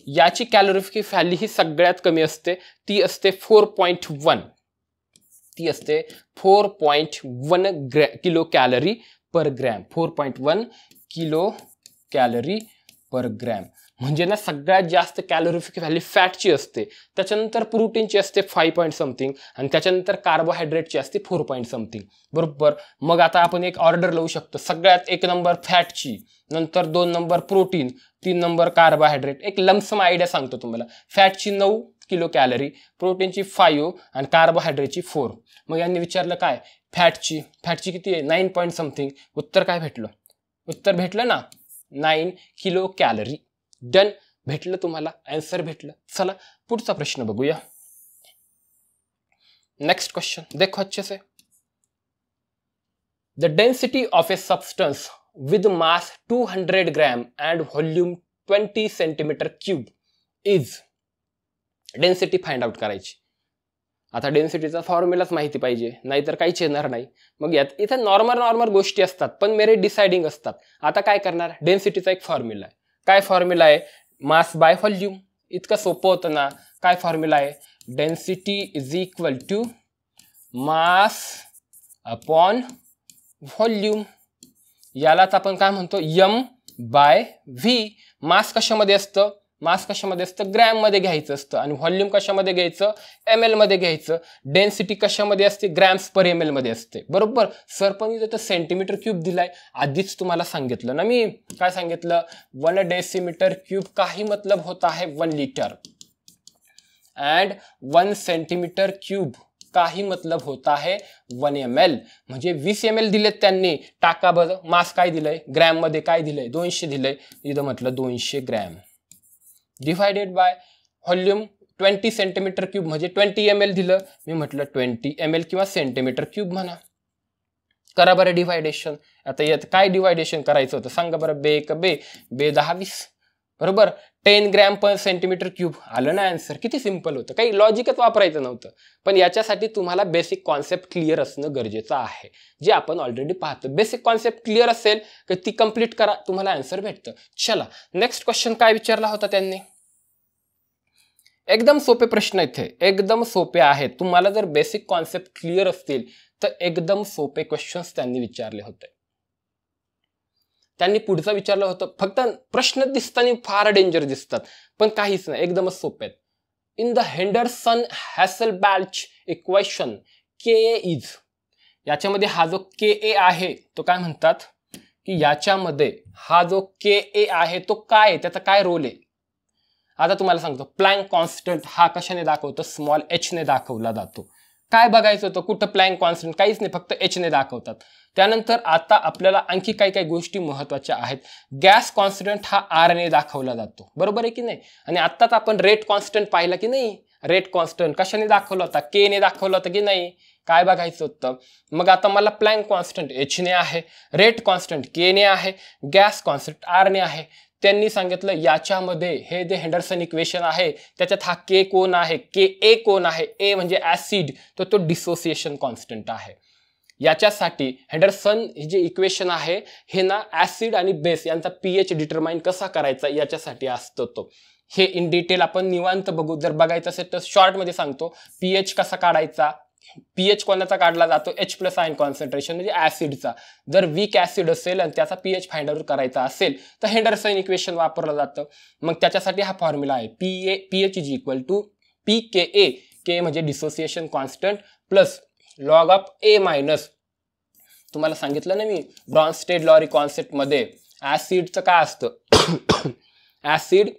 याची कॅलोरिफिक व्हॅल्यू ही सगळ्यात कमी असते, ती असते 4.1. ती असते 4.1 किलो कॅलरी पर ग्रॅम. 4.1 किलो कॅलरी पर ग्रॅम. म्हणजे ना सगळ्यात जास्त कॅलोरिफिक व्हॅल्यू फॅटची असते, त्याच्यानंतर प्रोटीनची असते 5 समथिंग, आणि त्याच्यानंतर कार्बोहायड्रेटची असते 4 समथिंग. बरोबर. मग आता आपण एक ऑर्डर लावू शकतो. सगळ्यात 1 नंबर फॅटची, नंतर 2 नंबर प्रोटीन, 3 नंबर कार्बोहायड्रेट. एक लमसम आयडिया सांगतो तुम्हाला. फॅटची 9 किलो कॅलरी, प्रोटीनची 5 आणि कार्बोहायड्रेटची 4. मग यांनी विचारलं काय, फॅटची किती आहे, 9 समथिंग. उत्तर काय भेटलं, उत्तर भेटलं ना 9 किलो कॅलरी. डन. भेटलं तुम्हाला, आन्सर भेटलं. चला पुढचा प्रश्न बघूया. नेक्स्ट क्वेश्चन देखो अच्छे से. The density of a substance with mass 200 gram and volume 20 centimeter cube is. Density find out करायची. आता डेन्सिटीचा फॉर्म्युलाच माहिती पाहिजे, नाहीतर काहीच येणार नाही. मग यात इथं नॉर्मल गोष्टी असतात, पण मेरिट डिसाइडिंग असतात. आता काय करणार, डेन्सिटीचा एक फॉर्म्युला आहे. काय फॉर्म्युला आहे, मास बाय व्हॉल्यूम. इतकं सोपं होतं ना. काय फॉर्म्युला आहे, density is equal to mass upon volume. यालाच आपण काय म्हणतो, M/V. मास कशामध्ये असतं, ग्रॅम मध्ये घ्यायचं असतं, आणि व्हॉल्यूम कशामध्ये घ्यायचं, ml मध्ये घ्यायचं. डेन्सिटी कशामध्ये असते, ग्रॅम्स पर ml मध्ये असते. बरोबर. सर पण इथं सेंटीमीटर क्यूब दिलाय. आधीच तुम्हाला सांगितलं ना मी, काय सांगितलं, 1 डेसिमीटर क्यूब का ही मतलब होता है 1 लीटर, एंड 1 सेंटीमीटर क्यूब का ही मतलब होता है 1 ml. म्हणजे 20 ml दिलेत त्यांनी. टाका बरं, मास काय दिलंय, ग्रॅम मध्ये काय दिलंय, 200 दिलंय. इथं म्हटलं 200 gram divided by volume 20 centimetre cube म्हणजे 20 ml दिलं. मी म्हटलं 20 ml किंवा सेंटीमीटर क्यूब म्हणा. करा बरं डिवायडेशन. आता यात काय डिवायडेशन करायचं होतं सांगा बरं. बे 10 20. बरोबर. 10 ग्रॅम पर सेंटीमीटर क्यूब. आलं ना आन्सर. किती सिंपल होतं, काही लॉजिकच वापरायचं नव्हतं. पण याच्यासाठी तुम्हाला बेसिक कॉन्सेप्ट क्लिअर असणं गरजेचं आहे, जे आपण ऑलरेडी पाहतो. बेसिक कॉन्सेप्ट क्लिअर असेल की ती कंप्लीट करा, तुम्हाला आन्सर भेटतं. चला नेक्स्ट क्वेश्चन काय विचारला होता त्यांनी. एकदम सोपे प्रश्न इथे, एकदम सोपे आहेत. तुम्हाला जर बेसिक कॉन्सेप्ट क्लिअर असतील तर एकदम सोपे क्वेश्चन्स त्यांनी विचारले होते. त्यांनी पुढचं विचारलं होतं, फक्त प्रश्न दिसताना फार डेंजर दिसतात पण काहीच नाही, एकदमच सोपे आहेत. In the Henderson Hasselbalch equation k is, याच्यामध्ये हा जो के ए आहे तो काय म्हणतात की याच्यामध्ये हा जो के ए आहे तो काय, त्याचा काय रोल आहे. आता तुम्हाला सांगतो, प्लँक कॉन्स्टंट हा कशाने दाखवतो, स्मॉल एच ने दाखवला जातो. काय बघायचं होतं, कुठं प्लँक कॉन्स्टंट, काहीच नाही, फक्त एच ने दाखवतात. त्यानंतर आता आपल्याला आणखी काही काही गोष्टी महत्वाच्या आहेत. गॅस कॉन्स्टंट हा आर ने दाखवला जातो, बरोबर आहे की नाही. आणि आत्ताच आपण रेट कॉन्स्टंट पाहिला की नाही, रेट कॉन्स्टंट कशाने दाखवला होता, के ने दाखवला होता की नाही, काय बघायचं होतं. मग आता मला प्लँक कॉन्स्टंट एच ने आहे, रेट कॉन्स्टंट के ने आहे, गॅस कॉन्स्टंट आर ने आहे. त्यांनी सांगितलं याच्यामध्ये हे जे हेंडरसन इक्वेशन आहे त्याच्यात हा के कोण आहे, के ए कोण आहे, ए म्हणजे ऍसिड, तर तो डिसोसिएशन कॉन्स्टंट आहे. याच्यासाठी हेंडरसन जे इक्वेशन आहे हे ना ऍसिड आणि बेस यांचा पीएच डिटरमाइन कसा करायचा याच्यासाठी असतो तो. हे इन डिटेल आपण निवांत बघू. जर बघायचं असेल तर शॉर्ट मध्ये सांगतो. पीएच कसा काढायचा, पीएच कोणाचा काढला जातो, एच प्लस आयन कॉन्सन्ट्रेशन म्हणजे ऍसिडचा. जर वीक ऍसिड असेल आणि त्याचा पीएच फाइंड आउट करायचा असेल तर हेंडरसन इक्वेशन वापरलं जातं. मग त्याच्यासाठी हा फॉर्म्युला आहे, pH is equal to p k a, k म्हणजे dissociation constant, plus log of a minus, तुम्हाला सांगितलं ना मी ब्रॉन्स्टेड-लॉरी कॉन्सेप्ट मध्ये ऍसिडचं काय असतं, ऍसिड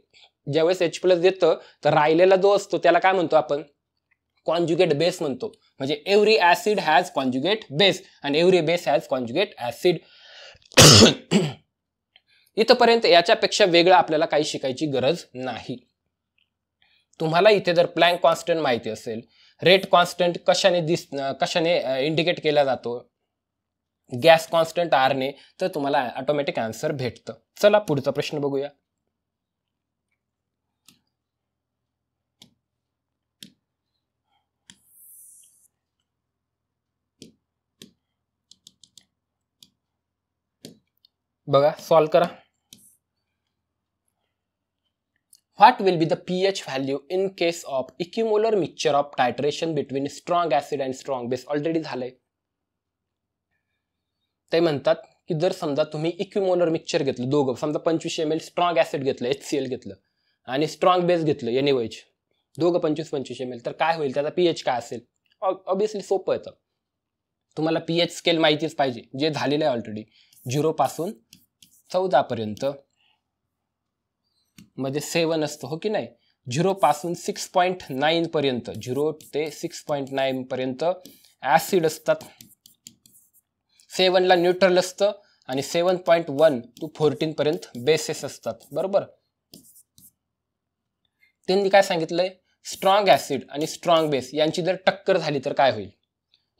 ज्यावेळेस एच प्लस देतं तर राहिलेला जो असतो त्याला काय म्हणतो आपण, कॉन्जुगेट बेस म्हणतो. म्हणजे every acid has conjugate base आणि every base has conjugate acid. इथपर्यंत याच्यापेक्षा वेगळं आपल्याला काही शिकायची गरज नाही. तुम्हाला इथे जर प्लँक कॉन्स्टंट माहिती असेल, रेट कॉन्स्टंट कशाने इंडिकेट केला जातो, गॅस कॉन्स्टंट आर ने, तर तुम्हाला ऑटोमॅटिक आन्सर भेटतं. चला पुढचा प्रश्न बघूया. बघा सॉल्व करा. What will be the pH value in case of equimolar mixture of titration between strong acid and strong base? Already झालंय. ते म्हणतात की जर समजा तुम्ही इक्विमोलर मिक्सचर घेतलं, दोघं समजा 25 ml स्ट्रॉंग ऍसिड घेतलं, HCl घेतलं आणि स्ट्रॉंग बेस घेतलं NaOH, दोघं 25-25 ml, तर काय होईल, त्याचा पीएच काय असेल. ऑब्विसली सोपं येतं. तुम्हाला पीएच स्केल माहितीच पाहिजे, जे झालेलं आहे ऑलरेडी. 0 पासून 14 पर्यंत मध्ये 7 असतं, हो की नाही. 0 पासून 6.9 पर्यंत, 0 ते 6.9 पर्यंत ऍसिड असतात. 7 ला न्यूट्रल असतं आणि 7.1 to 14 पर्यंत बेसेस असतात, बरोबर. त्यांनी काय सांगितलंय, स्ट्रॉंग ऍसिड आणि स्ट्रॉंग बेस यांची जर टक्कर झाली तर काय होईल,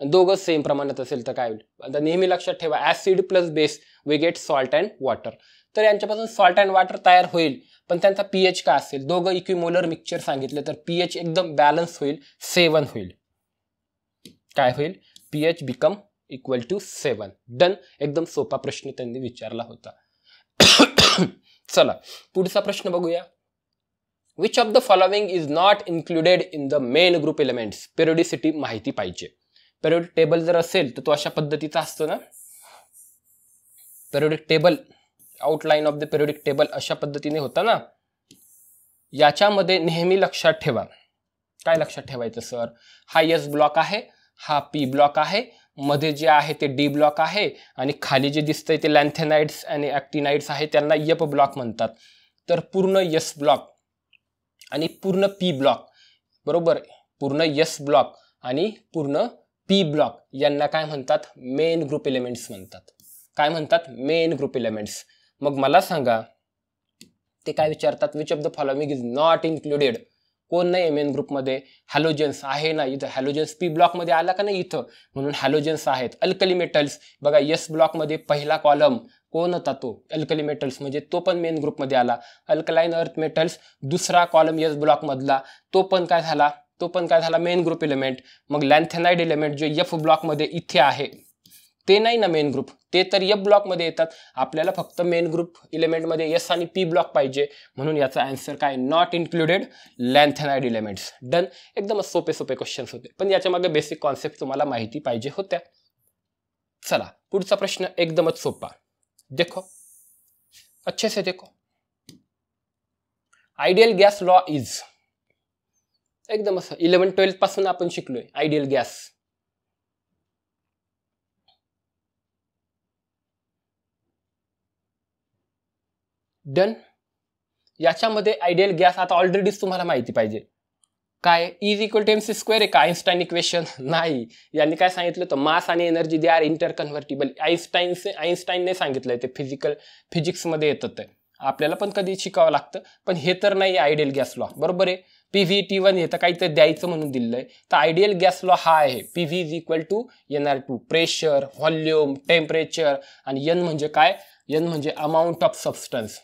दोघं सेम प्रमाणात असेल तर काय होईल. आता नेहमी लक्षात ठेवा, acid plus base we get salt and water. तर यांच्यापासून सॉल्ट अँड वॉटर तयार होईल, पण त्यांचा पीएच काय असेल, दोघं इक्विमोलर मिक्सचर सांगितलं तर पीएच एकदम बॅलन्स होईल, 7 होईल. काय होईल, pH become equal to 7. Done. एकदम सोपा प्रश्न त्यांनी विचारला होता. चला पुढचा प्रश्न बघूया. Which of the following is not included in the main group elements. Periodicity माहिती पाहिजे. पेरियोडिक टेबल जर असेल तर तो अशा पद्धतीचा असतो ना, periodic table, outline of the periodic table अशा पद्धतीने होता ना. याच्यामध्ये नेहमी लक्षात ठेवा, काय लक्षात ठेवायचं सर, हा एस ब्लॉक आहे, हा पी ब्लॉक आहे, मध्ये जे आहे ते डी ब्लॉक आहे आणि खाली जे दिसतंय ते लॅन्थेनाइड्स आणि ॲक्टिनाइड्स आहे, त्यांना एफ ब्लॉक म्हणतात. तर पूर्ण एस ब्लॉक आणि पूर्ण पी ब्लॉक, बरोबर, पूर्ण एस ब्लॉक आणि पूर्ण पी ब्लॉक यांना काय म्हणतात, मेन ग्रुप एलिमेंट्स म्हणतात. काय म्हणतात, मेन ग्रुप एलिमेंट्स. मग मला सांगा ते काय विचारतात, which of the following is not included. कोण नाही मेन ग्रुपमध्ये, हॅलोजन्स आहे ना, इथं हॅलोजन्स पी ब्लॉक मध्ये आला का नाही इथं, म्हणून हॅलोजन्स आहेत. अल्कली मेटल्स बघा, एस ब्लॉक मध्ये पहिला कॉलम कोण होता तो? अल्कली मेटल्स, म्हणजे तो पण मेन ग्रुपमध्ये आला. अल्कलाइन अर्थ मेटल्स दुसरा कॉलम एस ब्लॉक मधला, तो पण काय झाला मेन ग्रुप एलिमेंट. मग लॅन्थेनाइड एलिमेंट जो एफ ब्लॉक मध्ये इथे आहे ते नाही ना मेन ग्रुप, ते तर एफ ब्लॉक मध्ये येतात. आपल्याला फक्त मेन ग्रुप एलिमेंट मध्ये एस आणि पी ब्लॉक पाहिजे, म्हणून याचा आन्सर काय? Not included lanthanide elements. Done. एकदमच सोपे क्वेश्चन्स होते, पण याच्या मागे बेसिक कॉन्सेप्ट तुम्हाला माहिती पाहिजे होत्या. चला पुढचा प्रश्न एकदमच सोपा. देखो अच्छे से देखो. आयडियल गॅस लॉ इज, एकदम असं 11-12 पासून आपण शिकलोय आयडियल गॅस. डन. याच्यामध्ये आयडियल गॅस आता ऑलरेडीच तुम्हाला माहिती पाहिजे काय? Is equal to MC square आहे का? आइन्स्टाईन इक्वेशन नाही. यांनी काय सांगितलं तर मास आणि एनर्जी दे आर इंटरकन्व्हर्टिबल. आइन्स्टाईनने सांगितलंय, ते फिजिक्समध्ये येतं. ते आपल्याला पण कधी शिकावं लागतं, पण हे तर नाही आयडियल गॅस लॉ. बरोबर आहे. PV T1 हे तर काहीतरी द्यायचं म्हणून दिलंय. तर आयडियल गॅस लॉ हा आहे PV is equal to NR2, pressure, volume, temperature, आणि N म्हणजे काय? N म्हणजे अमाऊंट ऑफ सबस्टन्स.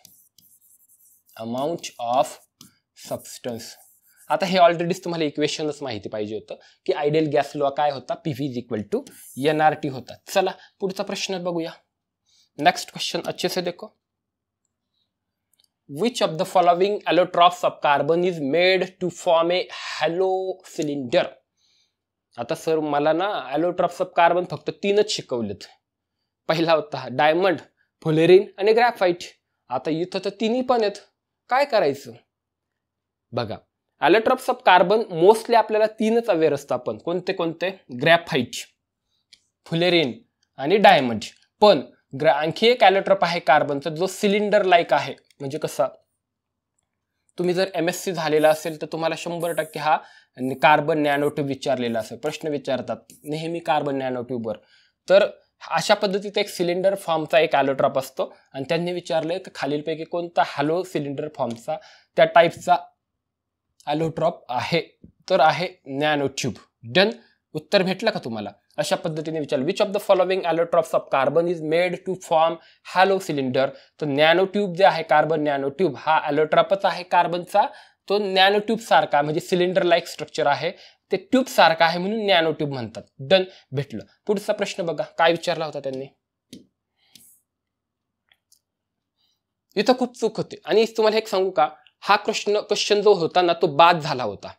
आता हे ऑलरेडीच तुम्हाला इक्वेशनच माहिती पाहिजे होतं की आयडियल गॅस लॉ काय होता? PV is equal to NRT होता. चला पुढचा प्रश्न बघूया. नेक्स्ट क्वेश्चन अच्छे से देखो. Which of the following allotropes of carbon is made to form a hollow cylinder? आता सर मला ना allotropes of carbon फक्त 3च शिकवलेत. पहिला होता डायमंड, फुलेरिन आणि ग्रॅफाइट. आता इथं तर 3ही पण आहेत, काय करायचं? बघा, allotropes of carbon मोस्टली आपल्याला 3च अवेअर असतं आपण. कोणते? ग्रॅफाइट, फुलेरिन आणि डायमंड. पण आणखी एक ॲलोट्रॉप आहे कार्बनचा जो सिलेंडर लाईक आहे. म्हणजे कसा? तुम्ही जर MSc झालेला असेल तर तुम्हाला 100% हा कार्बन नॅनोट्यूब विचारलेला असेल, प्रश्न विचारतात नेहमी कार्बन नॅनोट्यूबवर. तर अशा पद्धतीत एक सिलेंडर फॉर्मचा एक ॲलोट्रॉप असतो, आणि त्यांनी विचारलंय की खालीलपैकी कोणता हॅलो सिलेंडर फॉर्मचा त्या टाईपचा ॲलोट्रॉप आहे? तर आहे नॅनोट्यूब. डन. उत्तर भेटलं का तुम्हाला? अशा पद्धतीने विचारलं which of the following allotropes of carbon is made to form hollow cylinder. तर नॅनोट्यूब जे आहे, कार्बन नॅनोट्यूब हा ॲलोट्रॉपच आहे कार्बनचा. तो नॅनोट्यूब सारखा म्हणजे सिलेंडर लाईक स्ट्रक्चर आहे, ते ट्यूब सारखा आहे म्हणून नॅनोट्यूब म्हणतात. डन. भेटलं. पुढचा प्रश्न बघा काय विचारला होता त्यांनी. इथं खूप चूक होते, आणि तुम्हाला एक सांगू का, हा क्वेश्चन जो होता ना तो बाद झाला होता,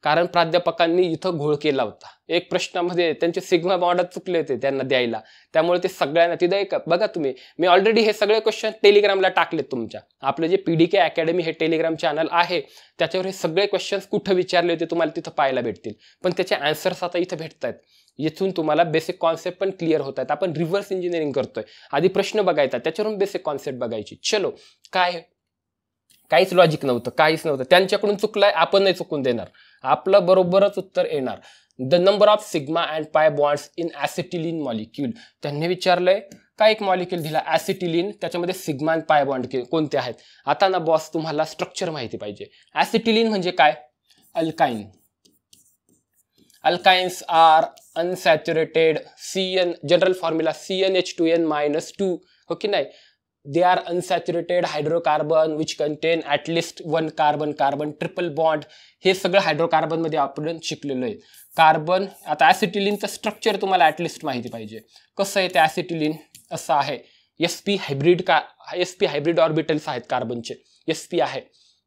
कारण प्राध्यापकांनी इथं घोळ केला होता. एक प्रश्नामध्ये त्यांचे सिग्मा बॉन्ड चुकले होते त्यांना द्यायला, त्यामुळे ते सगळ्यांना तिथं एक बघा तुम्ही, मी ऑलरेडी हे सगळे क्वेश्चन टेलिग्रामला टाकलेत तुमच्या. आपलं जे PDK अकॅडमी हे टेलिग्राम चॅनल आहे त्याच्यावर हे सगळे क्वेश्चन्स कुठं विचारले होते तुम्हाला तिथं पाहायला भेटतील. पण त्याचे आन्सर्स आता इथं भेटत आहेत. इथून तुम्हाला बेसिक कॉन्सेप्ट पण क्लिअर होत आहेत. आपण रिव्हर्स इंजिनिअरिंग करतोय. आधी प्रश्न बघायचा, त्याच्यावरून बेसिक कॉन्सेप्ट बघायची. चलो, काहीच लॉजिक नव्हतं, काहीच नव्हतं. त्यांच्याकडून चुकलाय, आपण नाही चुकून देणार, आपलं बरोबरच उत्तर येणार. The number of sigma and पाय बॉन्ड्स इन ॲसिटिलीन मॉलिक्यूल. त्यांनी विचारलंय काय एक मॉलिक्यूल दिला ॲसिटिलीन, त्याच्यामध्ये सिग्मा अँड पाय बॉन्ड कोणते आहेत. आता ना बॉस तुम्हाला स्ट्रक्चर माहिती पाहिजे. ॲसिटिलीन म्हणजे काय? Alkyne. Alkynes are unsaturated CN, general formula CnH2n-2, हो की नाही? They are unsaturated hydrocarbon which contain at least one carbon triple bond. हे सगळं हायड्रोकार्बन मध्ये आपण शिकलेलो आहे. कार्बन, आता ॲसिटिलीनचं स्ट्रक्चर तुम्हाला ॲटलिस्ट माहिती पाहिजे. कसं आहे ते ॲसिटिलीन? असं आहे, sp हायब्रिड ऑर्बिटल्स आहेत कार्बनचे. sp आहे.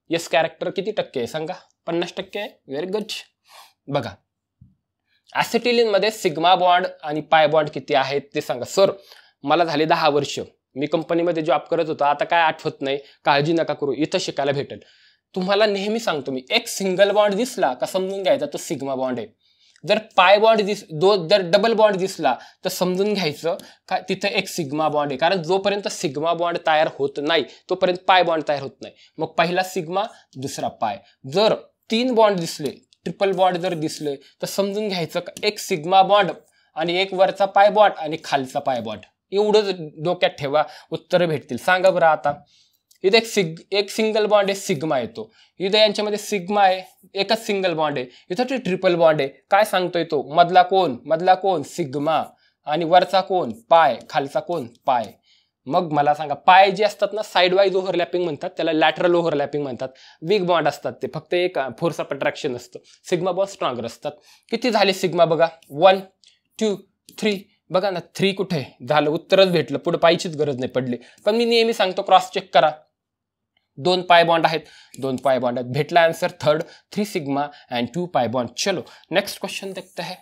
S कॅरेक्टर किती टक्के आहे सांगा? 50% आहे. Very good. बघा, ॲसिटिलीन मध्ये सिग्मा बॉन्ड आणि पाय बॉन्ड किती आहेत ते सांगा. सर मला झाले 10 वर्ष, मी कंपनीमध्ये जॉब करत होतो, आता काय आठवत नाही, काळजी नका करू, इथं शिकायला भेटेल. तुम्हाला नेहमी सांगतो मी, एक सिंगल बॉन्ड दिसला का समजून घ्यायचा तो सिग्मा बॉन्ड आहे. जर पाय बॉन्ड जर डबल बॉन्ड दिसला तर समजून घ्यायचं का तिथे एक सिग्मा बॉन्ड आहे, कारण जोपर्यंत सिग्मा बॉन्ड तयार होत नाही तोपर्यंत पाय बॉन्ड तयार होत नाही. मग पहिला सिग्मा, दुसरा पाय. जर 3 बॉन्ड दिसले, ट्रिपल बॉन्ड जर दिसले, तर समजून घ्यायचं का एक सिग्मा बॉन्ड आणि एक वरचा पाय बॉन्ड आणि खालचा पाय बॉन्ड. एवढंच डोक्यात ठेवा, उत्तर भेटतील. सांगा बरं आता, इथे एक सिंगल बॉन्ड आहे, सिग्मा येतो. इथे यांच्यामध्ये सिग्मा आहे, एकच सिंगल बॉन्ड आहे. इथं ते ट्रिपल बॉन्ड आहे. काय सांगतोय तो? मधला कोण सिग्मा, आणि वरचा कोण? पाय, खालचा कोण? पाय. मग मला सांगा, पाय जे असतात ना साईड वाईज ओव्हरलॅपिंग म्हणतात, त्याला लॅटरल ओव्हरलॅपिंग म्हणतात. वीक बॉन्ड असतात ते, फक्त एक फोर्स ऑफ अट्रॅक्शन असतं. सिग्मा बॉन्ड स्ट्रॉंगर असतात. किती झाले सिग्मा बघा, 1 2 3. बघा ना 3 कुठे झालं, उत्तरच भेटलं, पुढे पायचीच गरज नाही पडली. पण मी नेहमी सांगतो क्रॉस चेक करा. 2 पाय बॉन्ड आहेत, 2 पाय बॉन्ड आहेत, भेटला answer third, 3 sigma end 2 pi bond. चलो नेक्स्ट क्वेश्चन देखते हैं,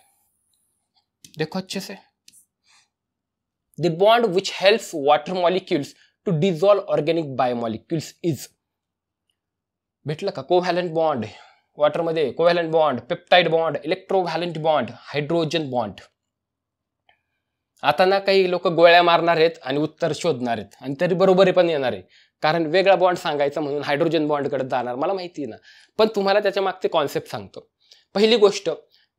देखो अच्छे से. The bond which helps water molecules to dissolve organic biomolecules is. भेटलं का? कोव्हॅलंट बॉन्ड, वॉटर मध्ये covalent bond, peptide bond, electrovalent bond, hydrogen bond. आता ना काही लोक गोळ्या मारणार आहेत आणि उत्तर शोधणार आहेत आणि तरी बरोबर पण येणार आहे, कारण वेगळा बॉन्ड सांगायचा म्हणून हायड्रोजन बॉन्डकडे जाणार, मला माहिती आहे ना. पण तुम्हाला त्याच्या मागचे कॉन्सेप्ट सांगतो. पहिली गोष्ट,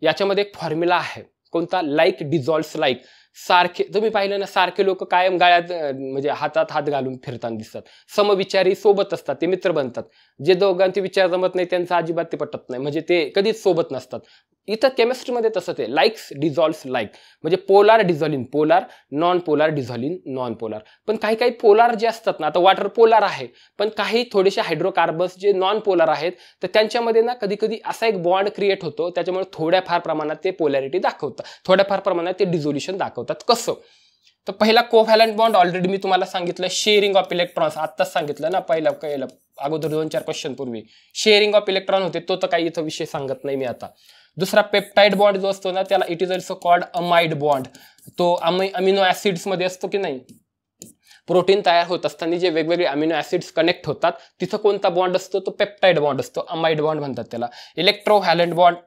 याच्यामध्ये एक फॉर्म्युला आहे, कोणता? Like dissolves like. सारखे तुम्ही पाहिलं ना, सारखे लोक कायम गाळ्यात म्हणजे हातात हात घालून फिरताना दिसतात. समविचारी सोबत असतात, ते मित्र बनतात. जे दोघांचे विचार जमत नाही त्यांचा अजिबात ते पटत नाही, म्हणजे ते कधीच सोबत नसतात. इथं केमिस्ट्रीमध्ये तसंच आहे, लाईक्स डिझॉल्व्स लाईक, म्हणजे polar dissolve in polar, non polar dissolve in non polar. पण काही काही पोलार जे असतात ना, आता वॉटर पोलार आहे, पण काही थोडेसे हायड्रोकार्बन्स जे नॉन पोलार आहेत, तर त्यांच्यामध्ये ना कधी कधी असा एक बॉन्ड क्रिएट होतो, त्याच्यामुळे थोड्याफार प्रमाणात ते पोलॅरिटी दाखवतात, थोड्याफार प्रमाणात ते डिझोल्युशन दाखवतात. कसं? तर पहिला कोव्हॅलंट बॉन्ड ऑलरेडी मी तुम्हाला सांगितलं, शेअरिंग ऑफ इलेक्ट्रॉन्स, आत्ताच सांगितलं ना पहिलं अगोदर 2-4 क्वेश्चन पूर्वी, शेअरिंग ऑफ इलेक्ट्रॉन होते, तो तर काही इथं विषय सांगत नाही मी आता. दुसरा पेप्टाइड बॉन्ड जो असतो ना, त्याला it is also called amide bond. तो अमिनो ऍसिड्स मध्ये असतो की नाही, प्रोटीन तयार होत असताना जे वेगवेगळे अमिनो ऍसिड्स कनेक्ट होतात, तिथं कोणता बॉन्ड असतो? तो पेप्टाइड बॉन्ड असतो, अमाइड बॉन्ड म्हणतात त्याला. इलेक्ट्रोव्हॅलंट बॉन्ड,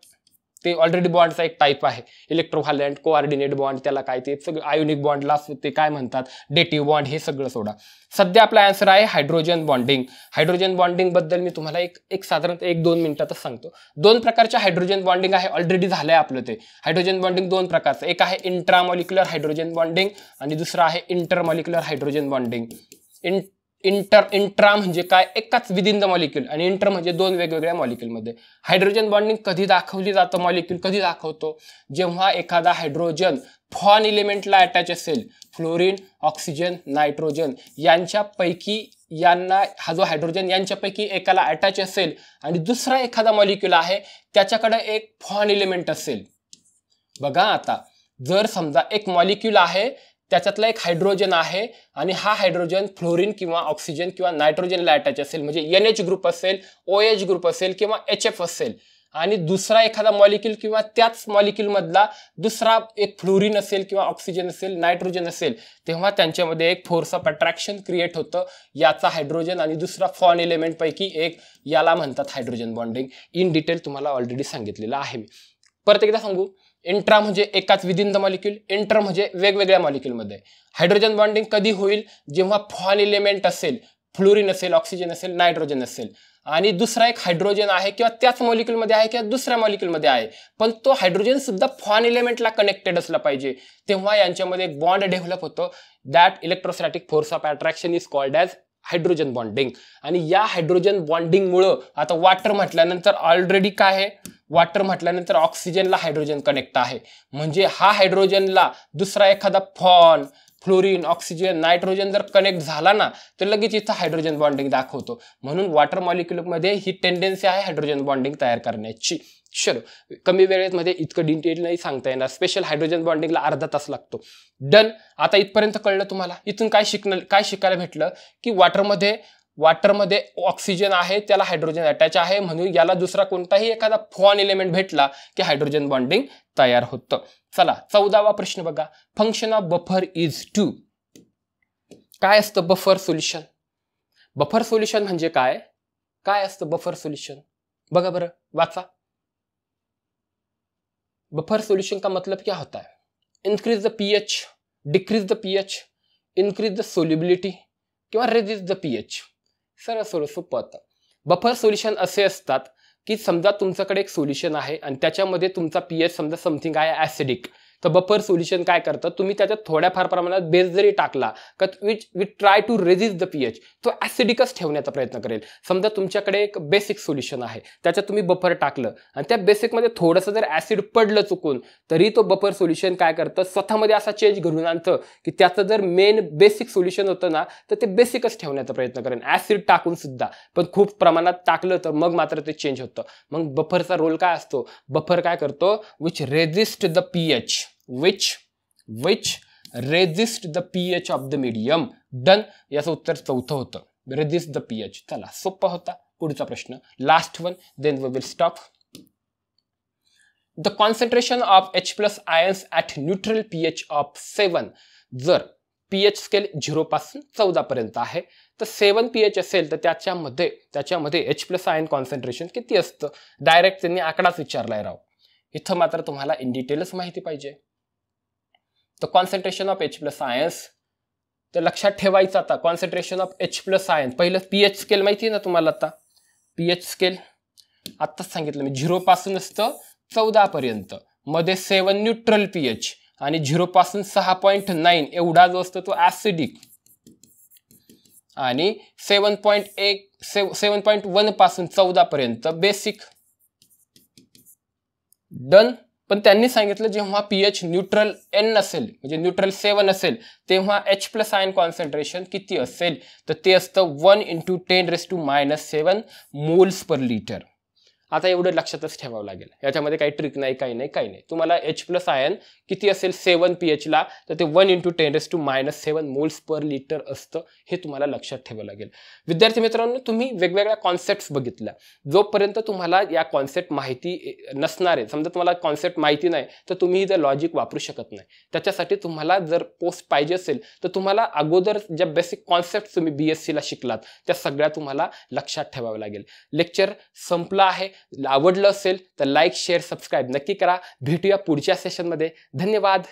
ते ऑलरेडी बॉन्डचा एक टाईप आहे. इलेक्ट्रोव्हॅलंट, कोऑर्डिनेट बॉन्ड, त्याला काय ते सगळं आयोनिक बॉन्डला ते काय म्हणतात, डेटिव्ह बॉन्ड, हे सगळं सोडा. सध्या आपला आन्सर आहे हायड्रोजन बॉन्डिंग. हायड्रोजन बॉन्डिंग बद्दल मी तुम्हाला एक साधारणतः 1-2 मिनिटातच सांगतो. 2 प्रकारच्या हायड्रोजन बॉन्डिंग आहे, ऑलरेडी झालंय आपलं ते. हायड्रोजन बॉन्डिंग 2 प्रकारचं, एक आहे इंट्रामॉलिक्युलर हायड्रोजन बॉन्डिंग आणि दुसरं आहे इंटरमॉलिक्युलर हायड्रोजन बॉन्डिंग. इंट्रा म्हणजे काय? एकाच विदिन द मॉलिक्यूल, आणि इंटर म्हणजे 2 वेगवेगळ्या मॉलिक्यूलमध्ये. हायड्रोजन बॉन्डिंग कधी दाखवली जातं? मॉलिक्यूल कधी दाखवतो? जेव्हा एखादा हायड्रोजन फॉन इलेमेंटला अटॅच असेल, फ्लोरीन, ऑक्सिजन, नायट्रोजन यांच्यापैकी, यांना हा जो हायड्रोजन यांच्यापैकी एकाला अटॅच असेल आणि दुसरा एखादा मॉलिक्यूल आहे त्याच्याकडे एक फॉन इलेमेंट असेल. बघा आता, जर समजा एक मॉलिक्यूल आहे, त्याच्यातला एक हायड्रोजन आहे आणि हा हायड्रोजन फ्लोरीन किंवा ऑक्सिजन किंवा नायट्रोजनला अटॅच असेल, म्हणजे NH ग्रुप असेल, OH ग्रुप असेल किंवा HF असेल, आणि दुसरा एखादा मॉलिक्यूल किंवा त्याच मॉलिक्यूल मधला दुसरा एक फ्लोरीन असेल किंवा ऑक्सिजन असेल, नायट्रोजन असेल, तेव्हा त्यांच्यामध्ये एक फोर्स ऑफ अट्रॅक्शन क्रिएट होतं. याचा हायड्रोजन आणि दुसरा फॉन एलिमेंट पैकी एक, याला म्हणतात हायड्रोजन बॉन्डिंग. इन डिटेल तुम्हाला ऑलरेडी सांगितलेलं आहे मी. परत एकदा सांगू, इंट्रा म्हणजे एकाच विदिन द मॉलिक्यूल, इंटर म्हणजे वेगवेगळ्या मॉलिक्यूलमध्ये. हायड्रोजन बॉन्डिंग कधी होईल? जेव्हा फॉन एलिमेंट असेल, फ्लोरीन असेल, ऑक्सिजन असेल, नायट्रोजन असेल, आणि दुसरा एक हायड्रोजन आहे किंवा त्याच मॉलिक्यूलमध्ये आहे किंवा दुसऱ्या मॉलिक्यूलमध्ये आहे, पण तो हायड्रोजन सुद्धा फॉन एलिमेंटला कनेक्टेड असला पाहिजे, तेव्हा यांच्यामध्ये एक बॉन्ड डेव्हलप होतो. That electrostatic force of attraction is called as hydrogen bonding. आणि या हायड्रोजन बॉन्डिंगमुळं, आता वॉटर म्हटल्यानंतर ऑलरेडी काय आहे, वॉटर म्हटल्यानंतर ऑक्सिजनला हायड्रोजन कनेक्ट आहे, म्हणजे हा हायड्रोजनला दुसरा एखादा फॉन, फ्लोरीन, ऑक्सिजन, नायट्रोजन जर कनेक्ट झाला ना, तर लगेच इथं हायड्रोजन बॉन्डिंग दाखवतो. म्हणून वॉटर मॉलिक्यूलमध्ये ही टेंडन्सी आहे हायड्रोजन बॉन्डिंग तयार करण्याची. चलो, कमी वेळेमध्ये इतकं डिटेल नाही सांगता येणार, स्पेशल हायड्रोजन बॉन्डिंगला अर्धा तास लागतो. डन. आता इथपर्यंत कळलं तुम्हाला. इथून काय शिकायला भेटलं की वॉटरमध्ये ऑक्सिजन आहे, त्याला हायड्रोजन अटॅच आहे, म्हणून याला दुसरा कोणताही एखादा फॉन एलिमेंट भेटला की हायड्रोजन बॉन्डिंग तयार होतं. चला 14वा प्रश्न बघा. Function of buffer is to. काय असतं बफर सोल्युशन? बफर सोल्युशन म्हणजे काय? काय असतं बफर सोल्यूशन? बघा बरं, वाचा. बफर सोल्यूशन का मतलब क्या होता है? Increase the pH, decrease the pH, increase the solubility किंवा रेड्यूस द पीएच. सरळ सोपं होतं. बफर सोल्युशन असे असतात की समजा तुमच्याकडे एक सोल्युशन आहे आणि त्याच्यामध्ये तुमचा पीएच समजा समथिंग आहे ऍसिडिक, तर बफर सोल्युशन काय करतं, तुम्ही त्याच्यात थोड्याफार प्रमाणात बेस जरी टाकला का which try to resist the pH, तो ऍसिडिकच ठेवण्याचा प्रयत्न करेल. समजा तुमच्याकडे एक बेसिक सोल्युशन आहे, त्याच्यात तुम्ही बफर टाकलं आणि त्या बेसिकमध्ये थोडंसं जर ऍसिड पडलं चुकून, तरी तो बफर सोल्युशन काय करतं, स्वतःमध्ये असा चेंज घडून आणतं की त्याचं जर मेन बेसिक सोल्युशन होतं ना, तर ते बेसिकच ठेवण्याचा प्रयत्न करेल ऍसिड टाकून सुद्धा. पण खूप प्रमाणात टाकलं तर मग मात्र ते चेंज होतं. मग बफरचा रोल काय असतो, बफर काय करतो, which resist the pH, which resist the pH of the medium. Done. याचं उत्तर चौथं होतं, रेजिस्ट द पीएच. चला, सोपा होता. पुढचा प्रश्न, last one, then we will stop. The concentration of H+ ions at neutral pH of 7. जर pH स्केल 0 पासून 14 पर्यंत आहे, तर 7 pH असेल तर त्याच्यामध्ये H+ आयन कॉन्सन्ट्रेशन किती असतं. डायरेक्ट त्यांनी आकडाच विचारलाय राव. इथं मात्र तुम्हाला इन डिटेलच माहिती पाहिजे. तर कॉन्सन्ट्रेशन ऑफ H+ आयन्स, तर लक्षात ठेवायचं आता कॉन्सन्ट्रेशन ऑफ H+ आयन. पहिलं pH स्केल माहिती आहे ना तुम्हाला. आता pH स्केल आत्ताच सांगितलं मी, 0 पासून असतं 14 पर्यंत, मध्ये 7 न्यूट्रल pH आणि 0 पासून 6.9 एवढा जो असतो तो ऍसिडिक, आणि 7.1 पासून 14 पर्यंत बेसिक. डन. पण त्यांनी सांगितलं जेव्हा pH न्यूट्रल N असेल, म्हणजे न्यूट्रल 7 असेल, तेव्हा H+ आयन कॉन्सन्ट्रेशन किती असेल, तर ते असतं 1 × 10⁻⁻⁷ मोल्स पर लिटर. आता एवढं लक्षातच ठेवावं लागेल, याच्यामध्ये काही ट्रिक नाही, काही नाही. तुम्हाला H+ आयन किती असेल 7 pH ला, तर ते 1 × 10⁻⁷ मोल्स पर लिटर असतं. हे तुम्हाला लक्षात ठेवावं लागेल. विद्यार्थी मित्रांनो, तुम्ही वेगवेगळ्या कॉन्सेप्ट्स बघितल्या. जोपर्यंत तुम्हाला या कॉन्सेप्ट माहिती नसणार आहे, समजा तुम्हाला कॉन्सेप्ट माहिती नाही, तर तुम्ही इथं लॉजिक वापरू शकत नाही. त्याच्यासाठी तुम्हाला जर पोस्ट पाहिजे असेल, तर तुम्हाला अगोदर ज्या बेसिक कॉन्सेप्ट तुम्ही BSc ला शिकलात, त्या सगळ्या तुम्हाला लक्षात ठेवावं लागेल. लेक्चर संपलं आहे. आवडलं असेल तर लाईक, शेअर, सबस्क्राईब नक्की करा. भेटूया पुढच्या सेशनमध्ये. धन्यवाद.